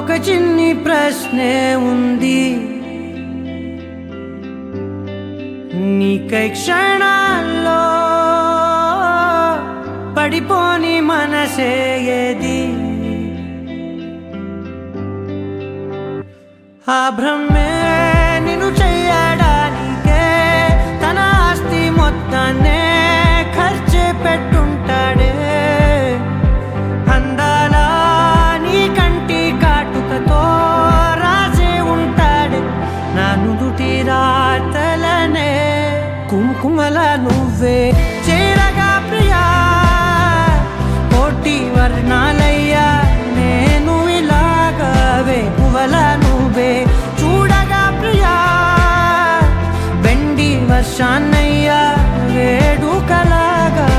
ఒక చిన్ని ప్రశ్నే ఉంది, నీకై క్షణాల్లో పడిపోని మనసే ఏది? ఆ భ్రమే నిన్ను చెయ్యడానికే తన ఆస్తి మొత్తాన్నే ఖర్చు పెట్టుంటాడే. అందాల నీ కంటి కాటుకతో రాసే ఉంటాడే నా నుదుటి రాతలనే. కుంకుమల నువ్వే చేరగా ప్రియా, కోటి వర్ణాలయ్యా నేను ఇలాగవే. పువ్వల నువ్వే చూడగా ప్రియా, వెండి వర్షాన్నయ్యా వేడుకలాగా.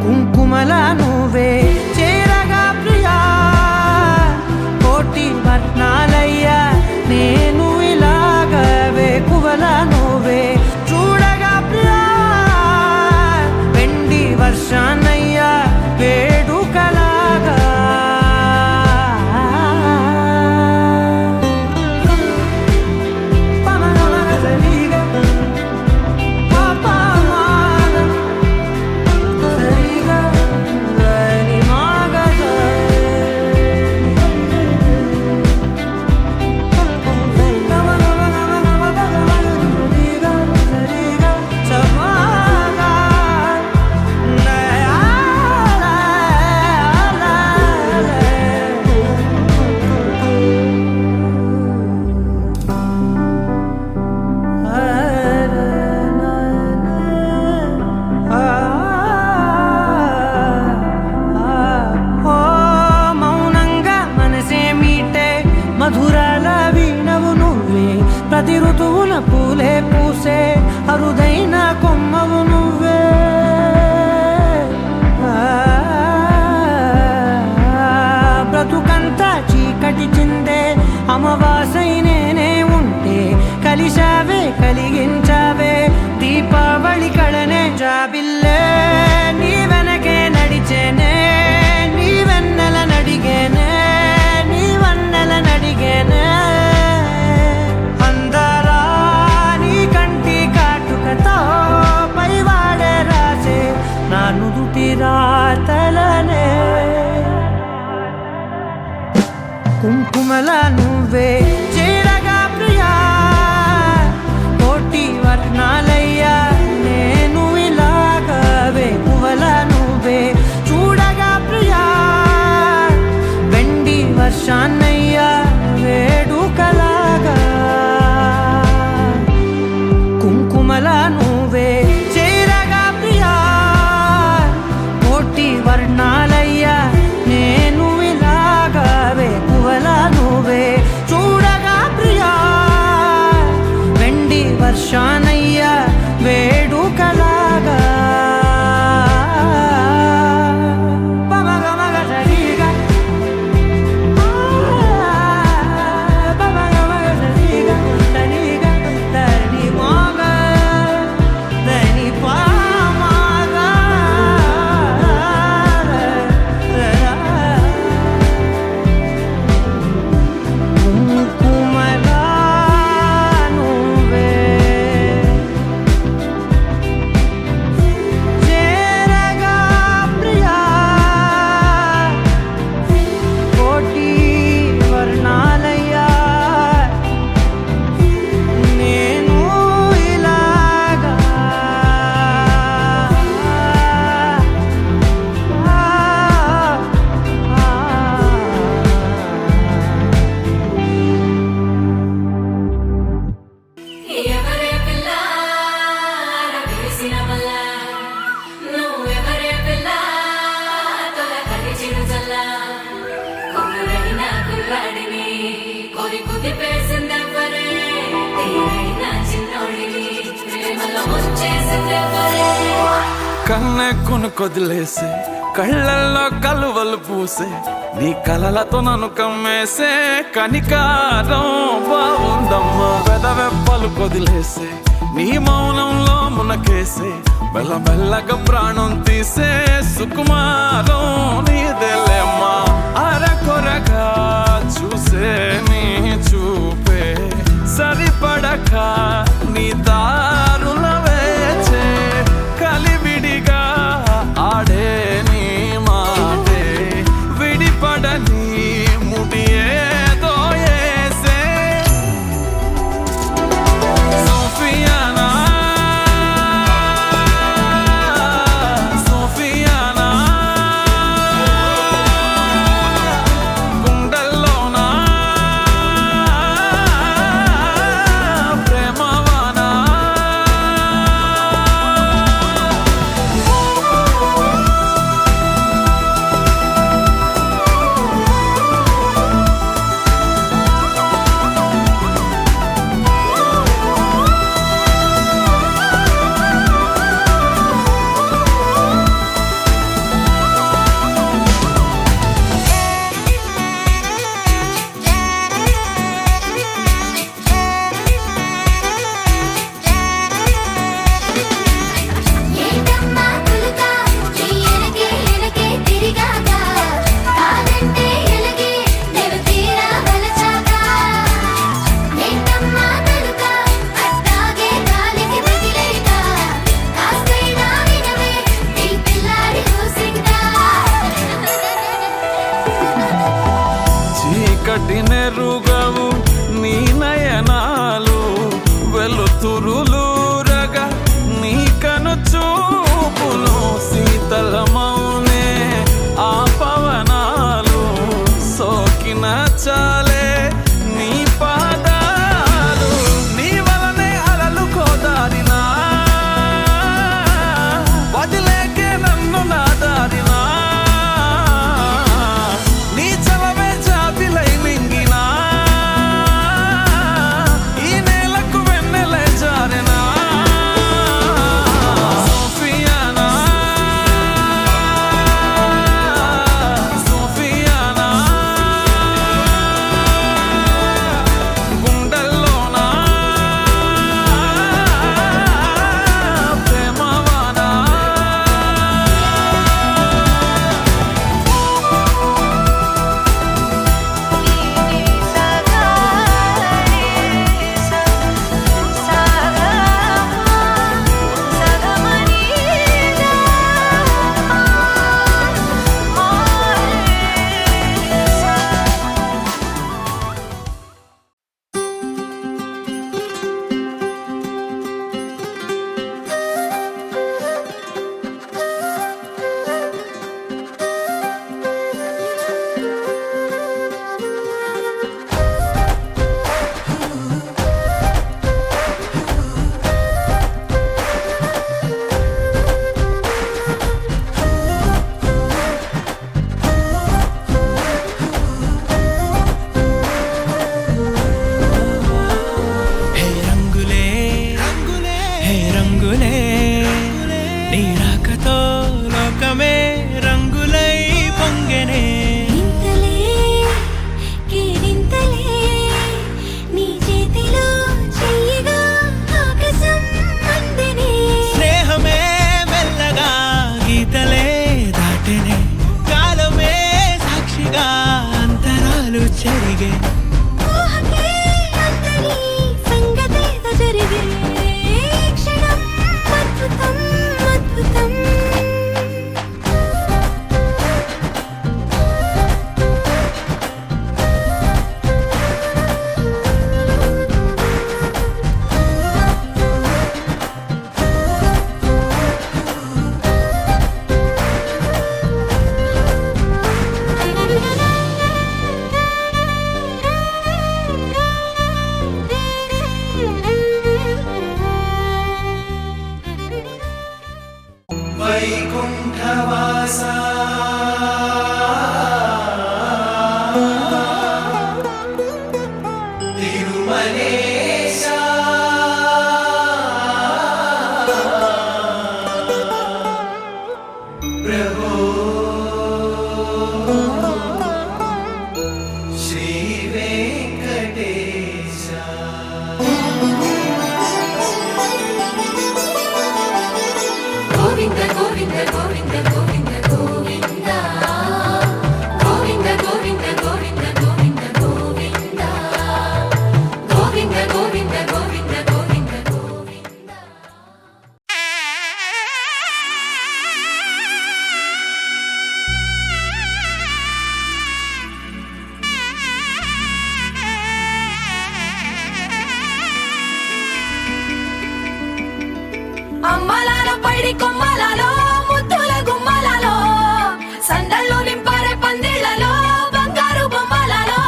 కుంకుమల నువ్వే చేరగా ప్రియా, కోటి వర్ణాలయ్యా నేను ఇలాగవే. పువ్వల నువ్వే చూడగా ప్రియా, వెండి వర్షాన్నయ్యా వేడుకలాగా. మధురాల వీణవు నువ్వే, ప్రతి ఋతువున పూలే పూసే అరుదైన కొమ్మవు నువ్వే. బ్రతుకంతా చీకటి చిందే అమావాసై నేనే ఉంటే కలిశావే కలిగించావే. దీపావళి కళనే జాబిల్లే నీ వెనకే నడిచేనే, నీ వెన్నెల నడిగేనే, నీ వన్నెల నడిగేనే. అందరా నీ కంటి కాటుకతో పైవాడే రాసే నా నుదుటి రాతలనే. కుంకుమల నువ్వే చేరగా ప్రియా, కోటి వర్ణాలయ్యా నేను ఇలాగవే. పువ్వల నువ్వే చూడగా ప్రియా, వెండి వర్షాన్నయ్యా వేడుకలాగా. కుంకుమల నువ్వే చేరగా ప్రియా, కోటి వర్ణాలయ్యా నేను ఇలాగవే. పువ్వల నువ్వే చూడగా ప్రియా, వెండి వర్షాన్నయ్యా వేడుకలాగా. కన్నే కొనుకొదిలేసే కళ్ళల్లో కలువలు పూసే నీ కలలతో నన్ను కమ్మేసే కనికారం బాగుందమ్మా. పెదవెప్పలు కొదిలేసే నీ మౌనంలో మునకేసే మెల్లమెల్లగా ప్రాణం తీసే సుకుమారం నీదేలేమ్మా. కొరగా చూసే నీ చూపే సరిపడక నీ దారుల వేచే కలివిడిగా ఆడే నీ మాటే విడిపడని ముడియేదో ఏసే సోఫియానా సోఫియానా గుండెల్లోనా ప్రేమవానా ఏంటమ్మా కులుకా నీ ఎనకే తిరిగాక కాదంటే ఎలగే నేను తీరా వలచాక ఏంటమ్మా కులుకా అట్టాగే గాలికి వదిలేక కాస్తైనా వినవే నీ పిల్లాడి కూసిందా చీకటి నెరుగవు నీ నయనాలు వెలుతురులూరగా నీ కను చూపులు శీతలమౌనే ఆ పవనాలు సోకిన చాలే నీ పాదాలు నీ వలనే అలలు కోదారినా వదిలేకే నన్ను నాదారినా నీ చలవే జాబిలై మింగినా ఈ నేలకు వెన్నెలే జారెనా సోఫియానా సోఫియానా గుండెల్లోనా ప్రేమవానా హే రంగులే హే రంగులే నీ రాకతో లోకమే రంగులై పొంగెనే ఇంతలే కేరింతలే నీ చేతిలో చెయ్యగా ఆకాశం అందనే స్నేహమే మెల్లగా గీతలే దాటెనే కాలమే సాక్షిగా అంతరాలు చెరిగే ఊహకే అంతని సంగతేదో జరిగే క్షణం అద్భుతం అద్భుతం అమ్మలాలో పైడి కొమ్మలలో ముద్దుల గుమ్మలలో సందళ్ళు నింపారే పందిళ్లలో బంగారు బొమ్మలలో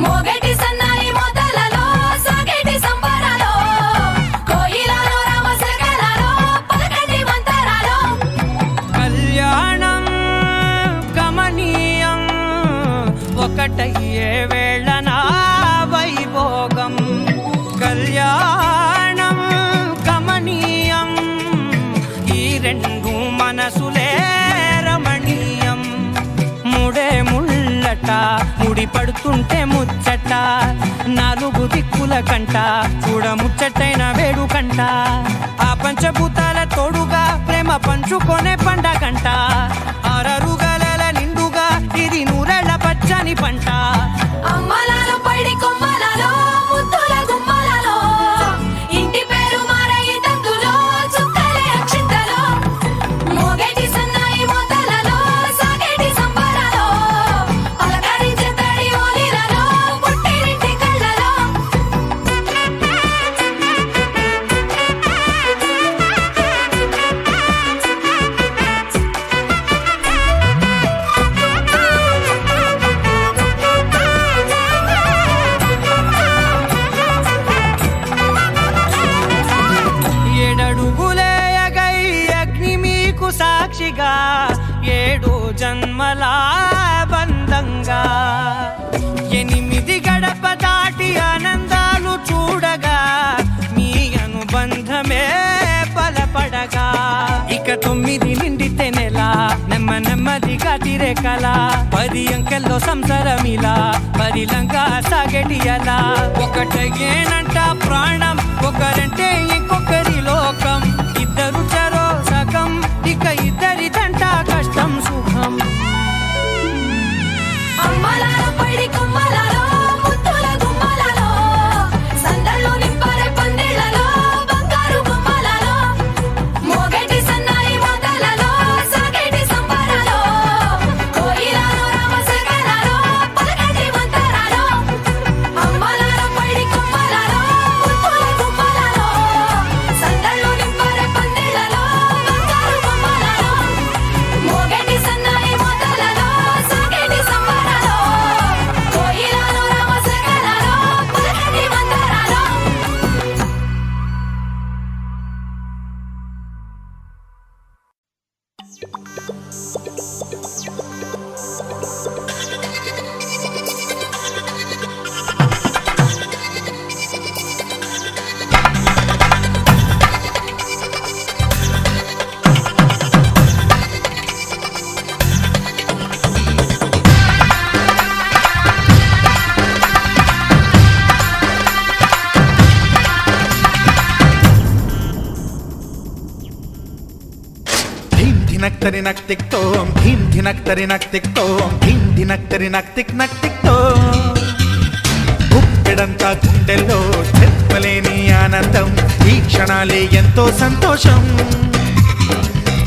మోగేటి సన్నాయి మోతలలో సాగేటి సంబరాలో కోయిలలో రామశకలలో పలకటి మంతరాలో కళ్యాణం గమనీయం ఒకటయ్యే వేళ నా వైభోగం కళ్యాణం గమనీయం ఈ రెండు మనసులే రమణీయం ముడే ముళ్ళట ముడి పడుతుంటే ముచ్చట నాలుగు దిక్కుల కంట చూడ ముచ్చటైన వేడుకంట ఆ పంచభూతాల తోడుగా ప్రేమ పంచుకొనే పండగంట ఆరరుగల నిండుగా ఇది నూరెళ్ళ పచ్చని పంట అమ్మలాలో పైడి కొమ్మలలో ముద్దుల గుమ్మలలో ఇంటి పేరు మారయి తందులో చుక్కలే అక్షింతలో మోగేటి సన్నాయి మోతలలో సాగేటి సంబరాలో పలకరించే తడి ఓలిలలో పుట్టినింటి కళ్ళలో ఏడడుగులేయగై అగ్ని మీకు సాక్షిగా ఏడు జన్మల బంధంగా ఎనిమిది గడప దాటి ఆనందాలు చూడగా మీ అనుబంధమే బలపడగా ఇక 9 నిండితే నెల నెమ్మదిగా తిరేకల 10 అంకెల్లో సంసారమిలా పరిలంగా సాగేటి అలా ఒకటేనంట ప్రాణం ఒకరంటే ఇంకొకరి లోకం ఇద్దరు చరో సగం ఇక ఇద్దరిదంట కష్టం సుఖం అమ్మలాలో పైడి కొమ్మలలో ముద్దుల గుమ్మలలో సందళ్ళు నింపారే పందిళ్లలో బంగారు బొమ్మలలో మోగేటి సన్నాయి మోతలలో సాగేటి సంబరాలో కోయిలలో రామశకలలో పలకటి మంతరాలో అమ్మలాలో పైడి కొమ్మలలో ముద్దుల గుమ్మలలో సందళ్ళు నింపారే పందిళ్లలో బంగారు బొమ్మలలో మోగేటి సన్నాయి మోతలలో సాగేటి సంబరాలో కోయిలలో రామశకలలో పలకటి మంతరాలో ధీం ధినక్తరి నక్తిక్తోం ధీం ధినక్తరి నక్తిక్తోం ధీం ధినక్తరి నక్తిక్తో గుప్పెడంతా గుండెల్లో చెప్పలేని ఆనందం ఈ క్షణాలే ఎంతో సంతోషం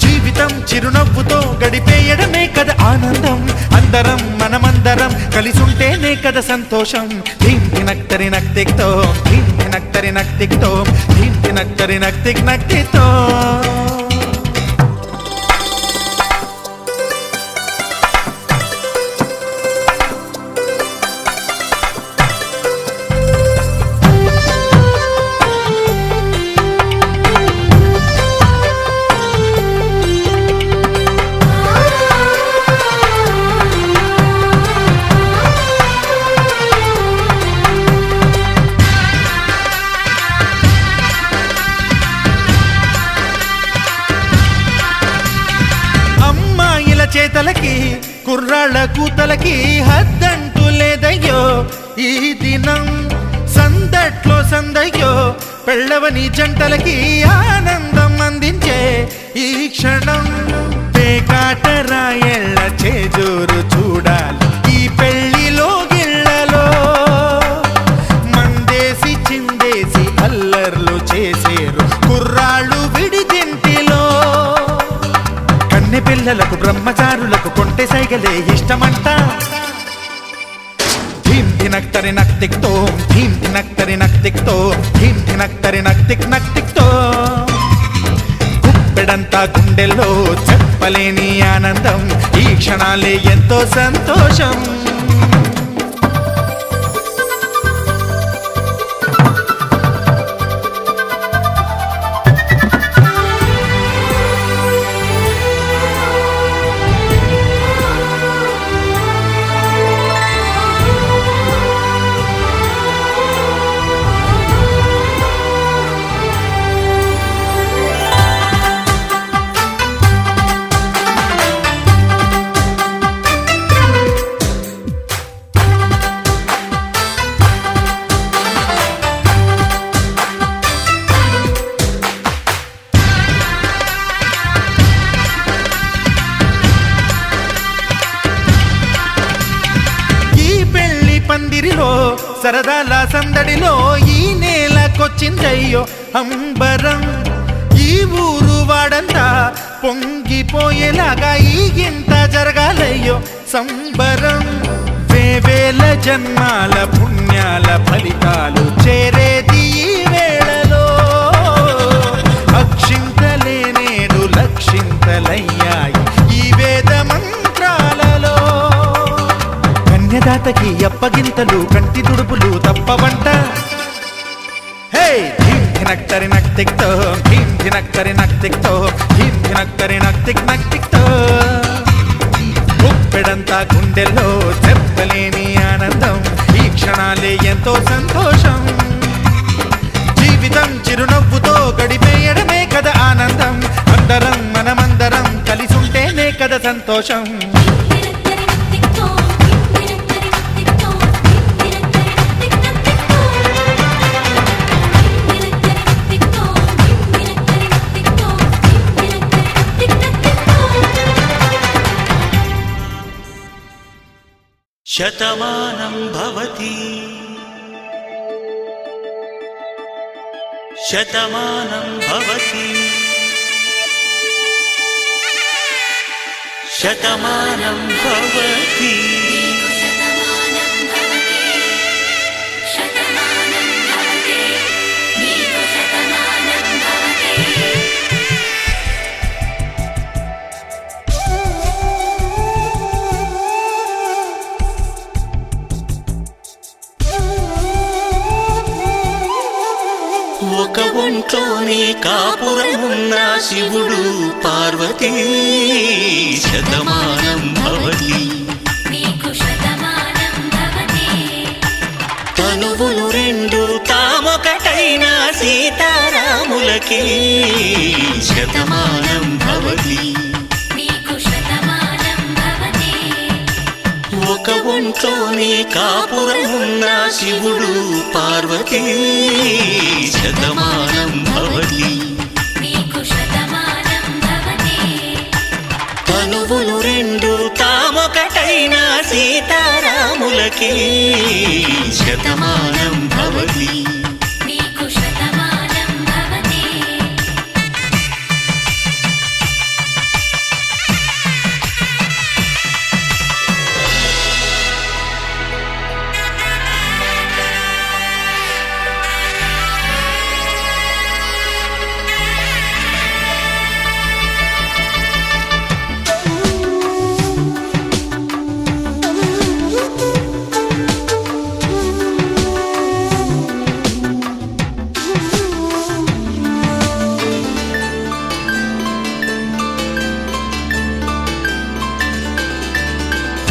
జీవితం చిరునవ్వుతో గడిపేయడమే కదా ఆనందం అందరం మనమందరం కలిసుంటేనే కదా సంతోషం ధీం ధినక్తరి నక్తిక్తోం ధీం ధినక్తరి నక్తిక్తోం ధీం ధినక్తరి నక్తిక్తో చేతలకి కుర్రాళ్ళ కూతలకి హద్దంటూ లేదయ్యో ఈ దినం సందట్లో సందయ్యో పెళ్ళవని జంటలకి ఆనందం అందించే ఈ క్షణం పేకాటరాయళ్ళ చేజోరు చూడాలి ఈ పెళ్లిలో గిళ్ళలో మందేసి చిందేసి అల్లర్లు చేసేరు కుర్రాళ్ళు విడిదింటిలో కన్నె పిల్లలకు బ్రహ్మచారులకు కొంటె సైగలే ఇష్టమంట ధీం ధినక్తరి నక్తిక్తోం ధీం ధినక్తరి నక్తిక్తోం ధీం ధినక్తరి నక్తిక్తో గుప్పెడంతా గుండెల్లో చెప్పలేని ఆనందం, ఈ క్షణాలే ఎంతో సంతోషం. పందిరిలో సరదాల సందడిలో ఈ నేలకొచ్చిందయ్యో అంబరం, ఈ ఊరు వాడంతా పొంగిపోయేలాగా ఈ గింత జరగాలయ్యో సంబరం. వేవేల జన్మాల పుణ్యాల ఫలితాలు చేరేది ఈ వేళలో, అక్షింతలే నేడు లక్షింతలయ్యాయి ఈ వేద మంత్రాలలో. కన్యదాతకి అప్పగింతలు కంటి దుడుపులు తప్పవంట. హే ధీం ధినక్తరి నక్తిక్తో, ధీం ధినక్తరి నక్తిక్తో, ధీం ధినక్తరి నక్తిక్ నక్తిక్తో. గుప్పెడంతా గుండెల్లో చెప్పలేని ఆనందం, ఈ క్షణాలే ఎంతో సంతోషం. జీవితం చిరునవ్వుతో గడిపేయడమే కదా ఆనందం, అందరం మనమందరం కలిసుంటేనే కదా సంతోషం. శతమానం భవతి శతమానం భవతి శతమానం భవతి. ఒక ఒంట్లోనే కాపురమున్న శివుడు పార్వతీ శతమానం భవతి. తనువులు రెండు తామొకటైన సీతారాములకి శతమానం భవతి. ఒక ఒంట్లోనే కాపురమున్న శివుడు పార్వతీ శతమానం భవతి. తనువులు రెండు తామొకటైన సీతారాములకి శతమానం భవతి.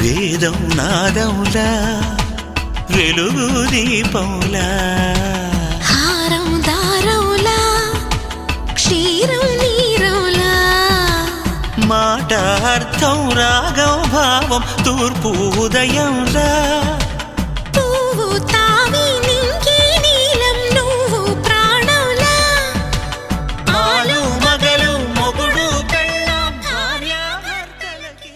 వేదం నాదములా వెలుగు దీపములా, హారం దారములా క్షీరం నీరములా, మాట అర్థం రాగం భావం తూర్పు ఉదయంలా, పువ్వు తావి నింగి నీలం నువ్వు ప్రాణంలా, ఆలు మగలు మొగుడు పెళ్ళాం భార్యాభర్తలకి.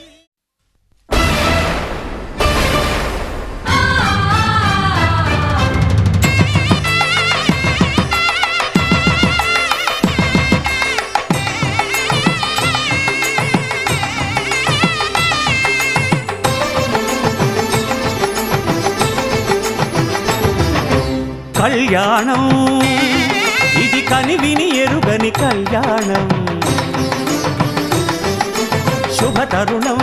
కళ్యాణం ఇది కనివిని ఎరుగని కళ్యాణం, తరుణం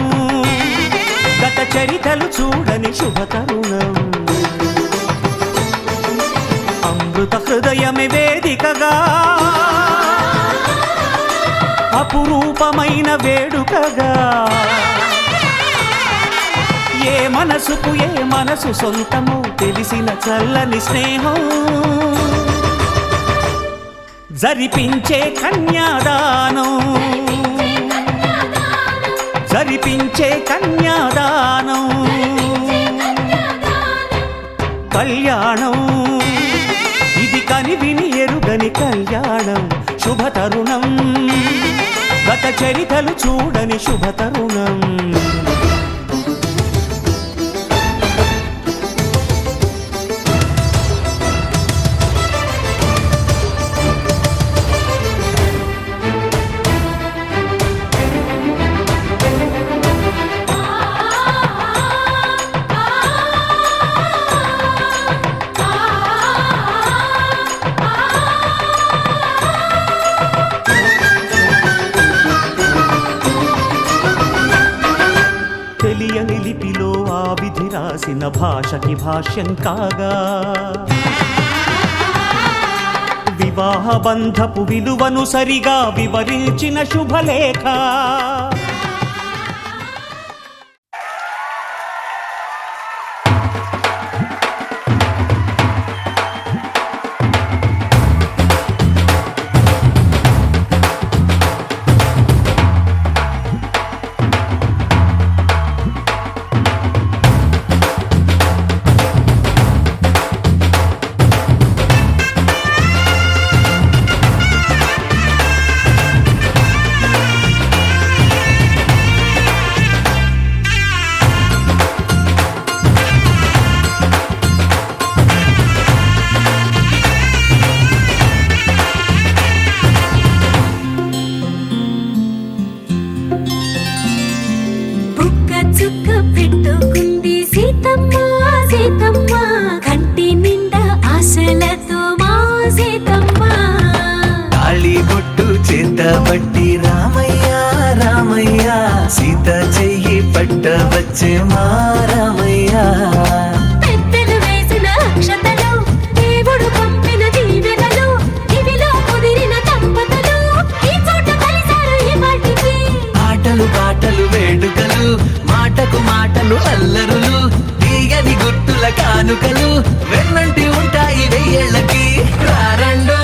గత చరితలు చూడని శుభ తరుణం అమృత హృదయమే వేదికగా అపురూపమైన వేడుకగా ఏ మనసుకు ఏ మనసు సొంతమో తెలిసిన చల్లని స్నేహం జరిపించే కన్యాదానం జరిపించే కన్యాదానం కళ్యాణం ఇది కనివిని ఎరుగని కళ్యాణం శుభ తరుణం గత చరితలు చూడని శుభ తరుణం తెలియని లిపిలో ఆ విధి రాసిన భాషకి భాష్యం కాగా వివాహ బంధపు విలువను సరిగా వివరించిన శుభలేఖ పట్టి రామయ్య రామయ్య సీత చెయ్యి పట్టవచ్చే మా రామయ్య పెద్దలు వేసిన అక్షతలు దేవుడు పంపిన దీవెనలు ఇవిలో కుదిరిన దంపతులు ఈ చోట కలిసారు ఈ వాటికి ఆటలు పాటలు వేడుకలు మాటకు మాటలు అల్లరులు తీయని గుట్టుల కానుకలు వెన్నంటి ఉంటాయి వెయ్యేళ్ళకి రారండో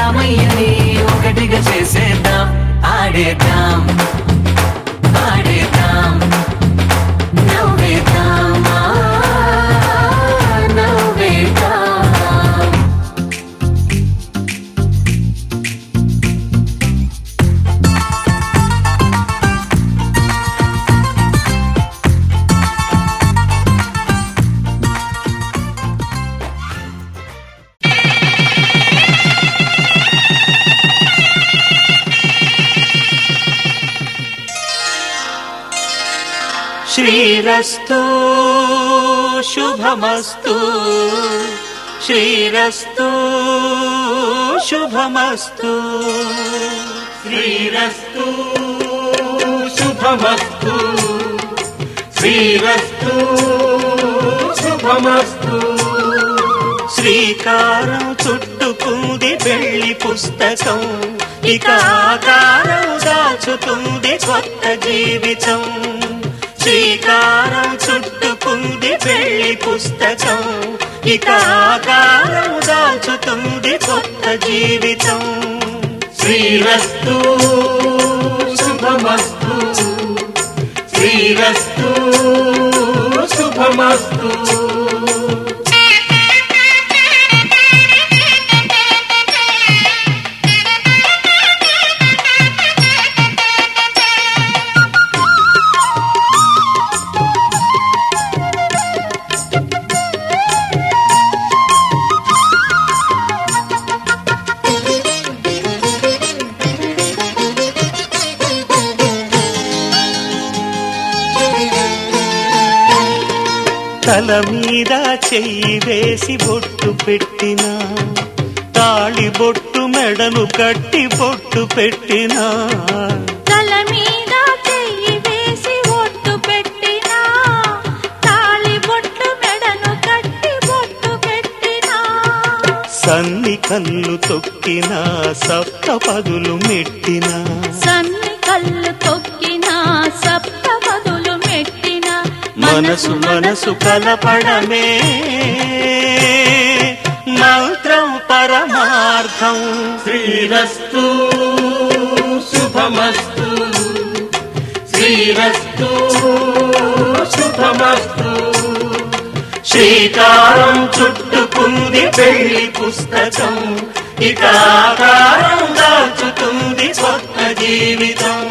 రామయ్యని ఒకటిగా చేసేద్దాం ఆడేద్దాం ఆడేద్దాం నవ్వేద్దాం నవ్వేద్దాం శ్రీరస్తు శుభమస్తు శ్రీరస్తు శుభమస్తు శ్రీరస్తు శుభమస్తు శ్రీరస్తు శుభమస్తు శ్రీకారం చుట్టుకుంది పెళ్లి పుస్తకం ఇక ఆకారం దాచుతుంది కొత్త జీవితం శ్రీకారం చుట్టుకుంది పెళ్లి పుస్తకం ఇక ఆకారం దాచుతుంది కొత్త జీవితం శ్రీరస్తు శుభమస్తు శ్రీరస్తు శుభమస్తు తల మీద చెయ్యి వేసి బొట్టు పెట్టిన తాళి బొట్టు మెడను కట్టి బొట్టు పెట్టినా తల మీద చెయ్యి వేసి ఒట్టు పెట్టినా తాళి బొట్టు మెడను కట్టి బొట్టు పెట్టినా సన్ని కళ్ళు తొక్కినా సప్తపదులు మెట్టినా సన్ని కళ్ళు తొక్కినా సప్తపదులు మెట్టినా మనసు మనసు కలపడమే మంత్రం పరమార్థం శ్రీరస్తు శుభమస్తు శ్రీరస్తు శుభమస్తు శ్రీకారం చుట్టుకుంది పెళ్లి పుస్తకం ఇక ఆకారం దాచుతుంది స్వప్న జీవితం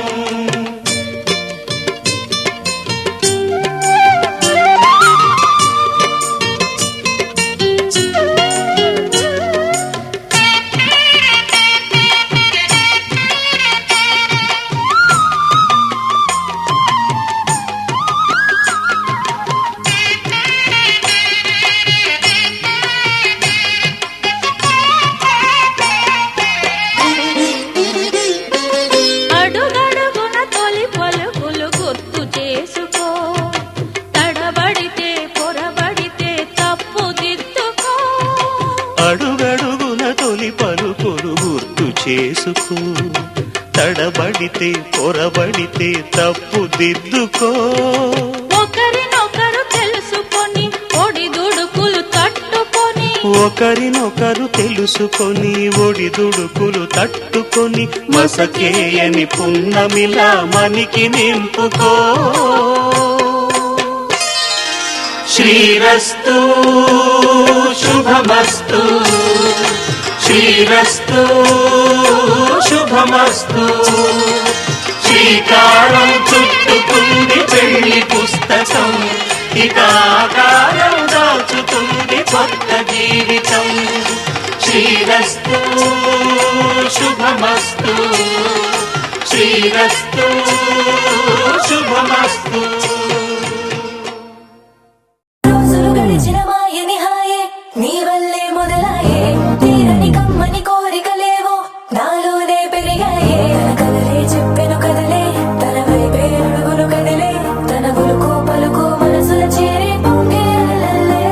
అడుగడుగున తొలి పలుకులు గుర్తు చేసుకో తడబడితే పొరబడితే తప్పు దిద్దుకో అడుగడుగున తొలి పలుకులు గుర్తు చేసుకో తడబడితే పొరబడితే తప్పు దిద్దుకో ఒకరినొకరు తెలుసుకొని ఒడిదుడుకులు తట్టుకొని ఒకరినొకరు తెలుసుకొని ఒడిదుడుకులు తట్టుకొని మసకేయని పున్నమిలా మనికి నింపుకో శ్రీరస్తు శుభమస్తు శ్రీరస్తు శుభమస్తు శ్రీకారం చుట్టుకుంది పెళ్లి పుస్తకం ఇక ఆకారం దాచుతుంది కొత్త జీవితం శ్రీరస్తు శుభమస్తు శ్రీరస్తు శుభమస్తు రోజులు గడిచిన మాయని హాయే నీ వల్లే మొదలాయే తీరని కమ్మని కోరికలేవో నాలోనే పెరిగాయే తన కదలే చెప్పెను కదలే తన వైపే అడుగులు కదిలే తన గులుకు పలుకు మనసుల చేరి పొంగే అలలే.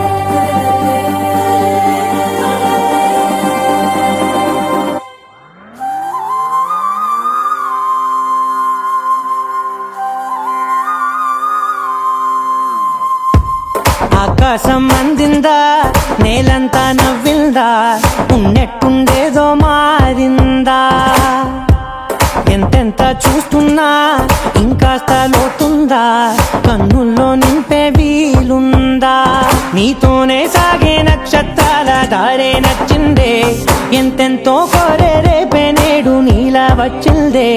ఆకాశం అందిందా నేలంతా నవ్విందా ఉన్నట్టుండేదో మారిందా ఎంతెంత చూస్తున్నా ఇంకాస్త లోతుందా కన్నుల్లో నింపే వీలుందా నీతోనే సాగే నక్షత్రాల దారే నచ్చిందే ఎంతెంతో కోరే రేపే నేడు నీలా వచ్చిందే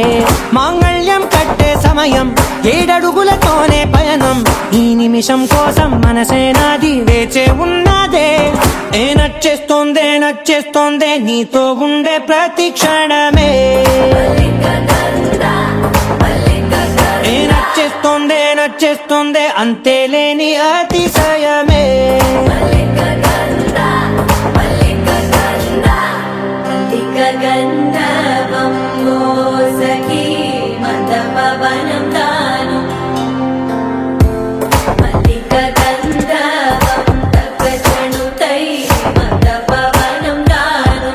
మాంగళ్యం కట్టే సమయం ఏడడుగులతోనే పయనం ఈ నిమిషం కోసం మనసే నాది వేచే ఉన్నదే ఏ నచ్చేస్తోందే నీతో ఉండే ప్రతి క్షణమే ఏ నచ్చేస్తోందే అంతేలేని అతిశయమే గంధర్వం సఖీ మంద పవనం తాను మల్లిక గంధర్వం తగ్గచణుతై మంద పవనం తాను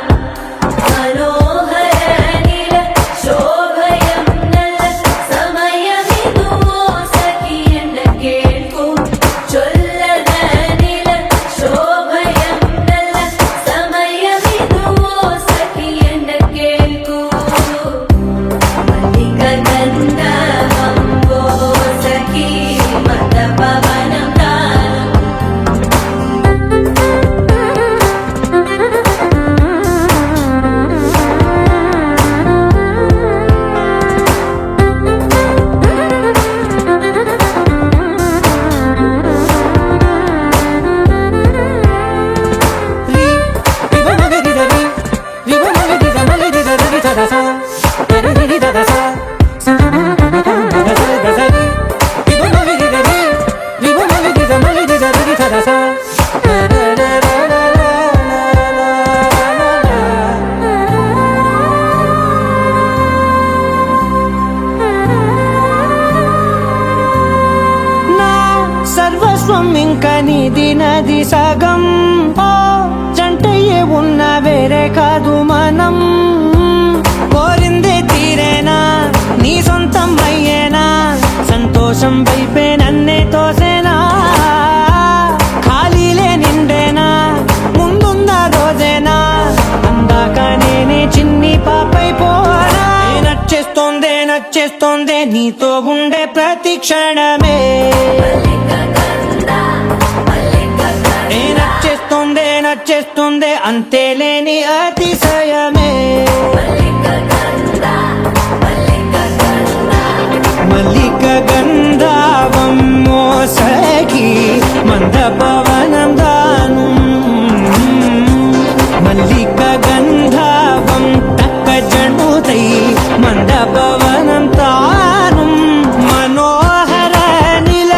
మనోహర నీల శోభయం నల్ల సమయమిదు సఖీ ఎండ కేಳ್ಕು చొల్లద నీల శోభయం నల్ల సమయమిదు సఖీ ఎండ కేಳ್కు అశ్వం ఇంకా నీది నది సగం ఓ జంటయ్యే ఉన్న వేరే కాదు మనం కోరిందే తీరేనా నీ సొంతం అయ్యేనా సంతోషం వైపే నన్నే తోసేనా ఖాళీలే నిండేనా ముందుందా రోజేనా అందాక నేనే చిన్ని పాపై పోనా నచ్చేస్తోందే నీతో ఉండే ప్రతి క్షణమే నచ్చేస్తోందే అంతేలేని అతిశయమే మల్లిక గంధావం మోసగి మంద పవనం దాను మల్లిక గంధావం తక్క జణుదై మంద పవనం తాను మనోహర నిల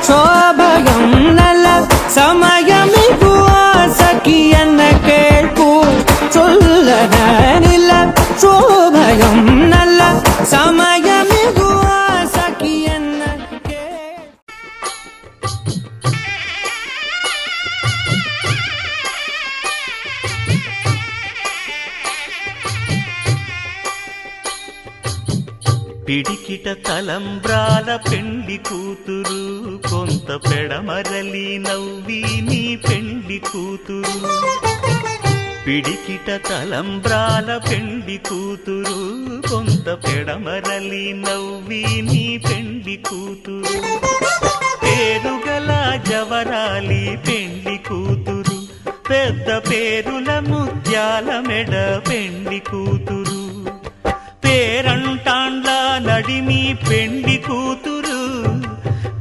శోభయం నల సమయమిగు సఖియన్న కేൾపు చొల్లన నిల శోభయం నల్ల సమయమిగు సఖియన్న పిడికిట తలంబ్రాల పెండి కూతురు కొంత పెడమరలి నవ్వి నీ పెండి కూతురు పిడికిట తలంబ్రాల పెండి కూతురు కొంత పెడమరలి నవ్వి నీ పెండి కూతురు పేరుగల జవరాలి పెండి కూతురు పెద్ద పేరుల ముత్యాల మెడ పెండి కూతురు పేరంటాండ్ల నడిమి పెండి కూతురు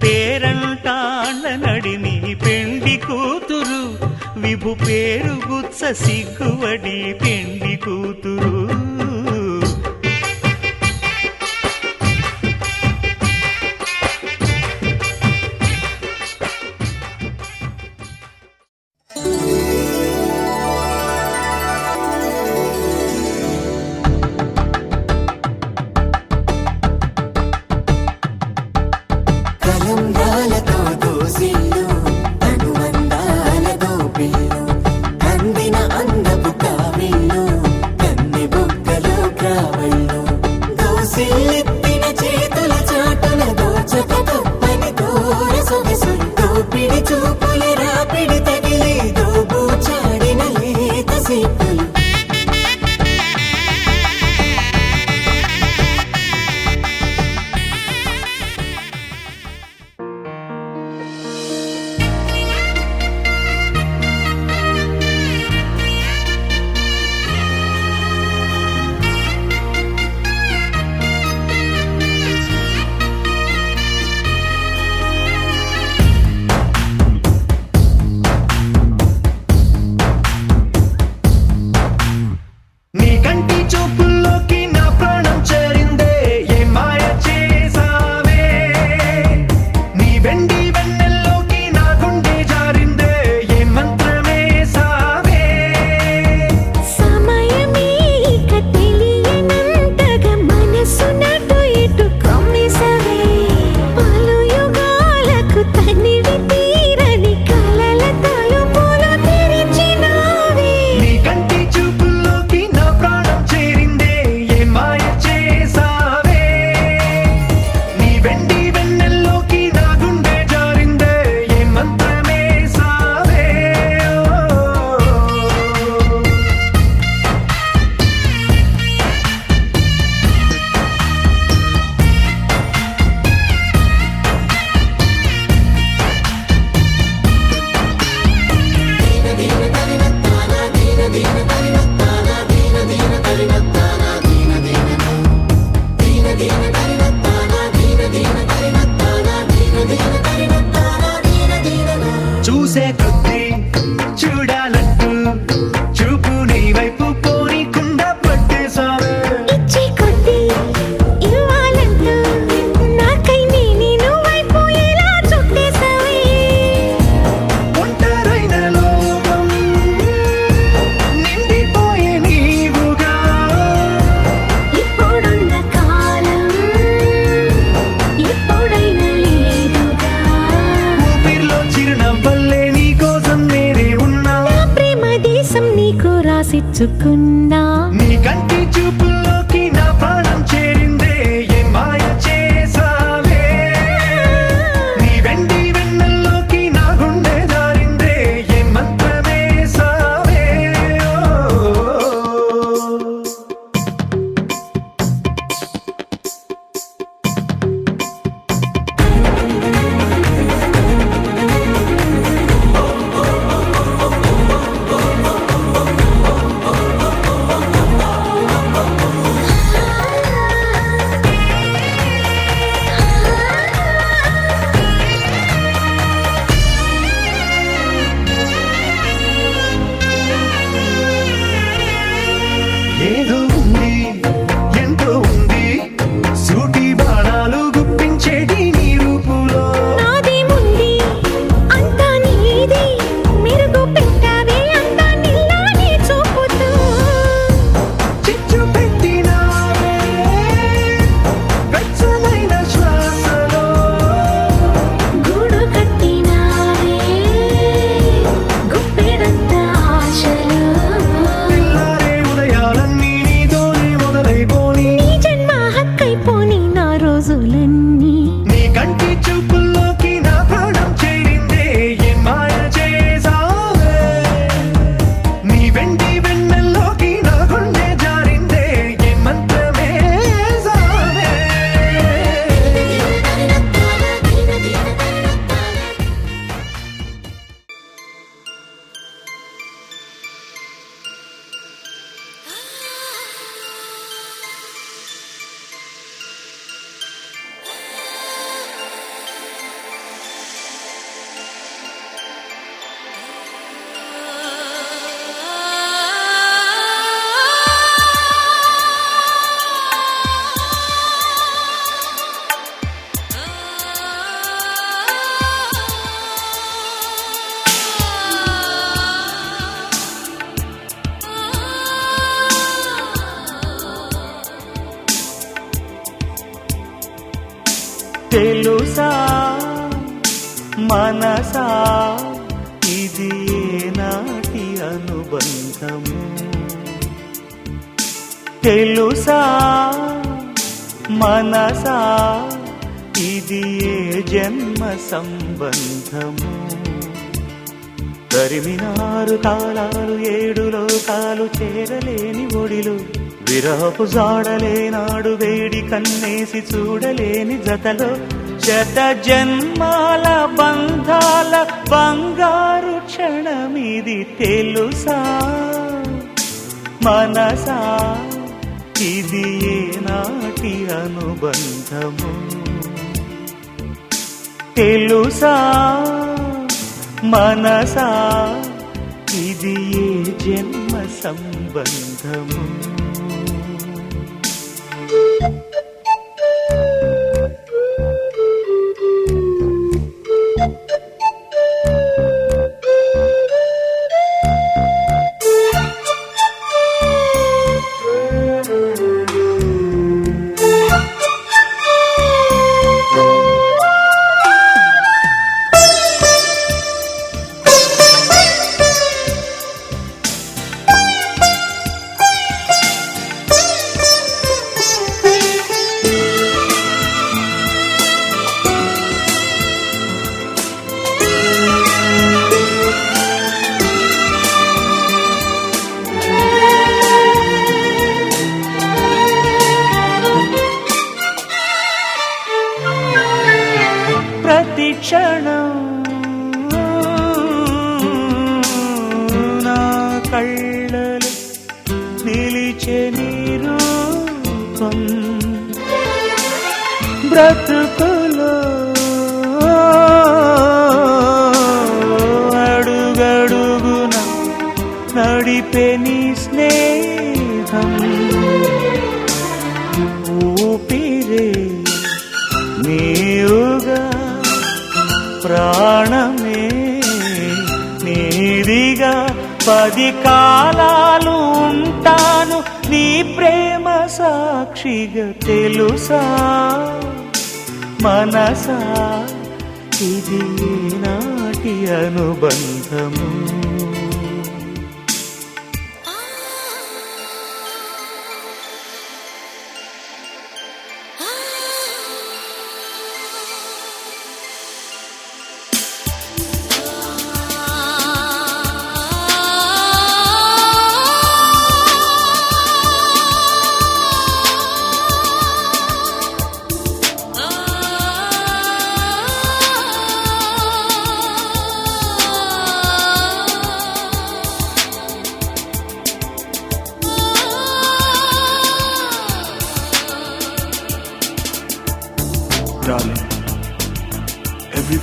పేరంటాండ్ల నడిమి పెండి కూతురు విభు పేరు గుత్స సిగ్గువడి పెండి కూతురు కలంబ్రాలతో దోసిల్లు అనుబంధాలతో పిల్లు అందిన అందపు కావిల్లు కన్నె బొక్క నోచుకున్నా నీ కంటి చూపుల్లోకి నా ప్రాణం చేరిందే ఏ మాయ చేసావే నీ వెండి వెన్నెల్లోకి నా గుండె జారిందే ఏ మంత్రమేసావే ఏదో ఉంది ఎంతో ఉంది సూటి బాణాలు గుప్పించేటి నీ రూపులో నాది ముంది అంతా నీది మెరుగు పెట్టావే అంతా నిల్లాని చూపుతూ చిచ్చు పెట్టినావే వెచ్చనైన శ్వాసలో గూడు కట్టినావే గుప్పెడంత ఆశలు తెల్లారే ఉదయాలన్నీ నీతోనే మొదలైపోని నీ జన్మ హక్కైపోని నా రోజులన్నీ నీ కంటి చూపుల్లోకి నా ప్రాణం చేరిందే ఏ మాయ చేసావే నీ వెండి వెన్నెల్లోకి నా గుండె జారిందే ఏ మంత్రమేసావే తెలుసా మనసా ఇది నాటి అనుబంధము తెలుసా మనసా ఇది ఏ జన్మ సంబంధము తరిమినారు తాళాలు ఏడు లోకాలు చేరలేని ఒడిలు విరహపు జాడలేనాడు వేడి కన్నేసి చూడలేని జతలో శత జన్మాల బంధాల బంగారు క్షణమిది తెలుసా మనసా ఇది ఏనాటి అనుబంధము తెలుసా మనసా ఇది ఏ జన్మ సంబంధము ప్రతి క్షణం నా కళ్ళలో నిలిచే నీ రూపం బ్రతుకులో అడుగడుగున నడిపే నీ స్నేహం ఊపిరే నీవుగా ప్రాణమే నీదిగా 10 కాలాలు ఉంటాను నీ ప్రేమ సాక్షిగా తెలుసా మనసా ఇది నాటి అనుబంధము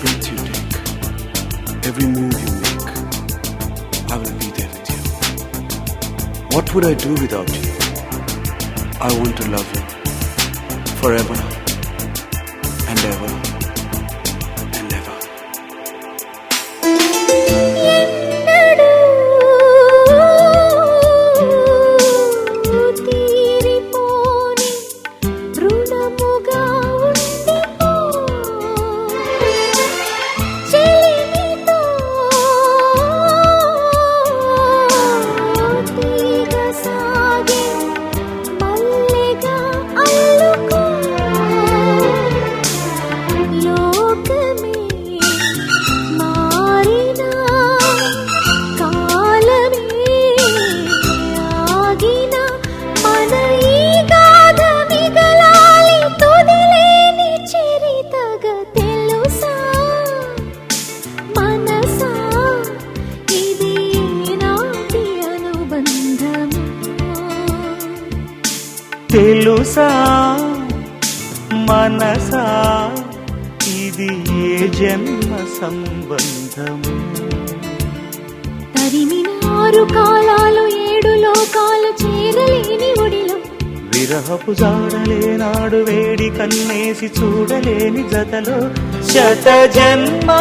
breath you take, every move you make, I will be there with you. What would I do without you? I want to love you forever and ever and ever. ఎన్నడూ తీరిపోని రుణముగా ఉండిపో చెలిమితో తీగ సాగే మల్లెగా అల్లుకో లోకమే మారినా కాలమే ఆగినా మన ఈ గాథ మిగలాలి తుదిలేని చరితగా తెలుసా మనసా ఇది నాటి అనుబంధము తెలుసా మనసా ఇది ఏ జన్మ సంబంధము తరిమిన 6 కాలాలు 7 లోకాలు చేరలేని ఒడిలో విరహపు జాడలేనాడు వేడి కన్నేసి చూడలేని జతలో శత జన్మా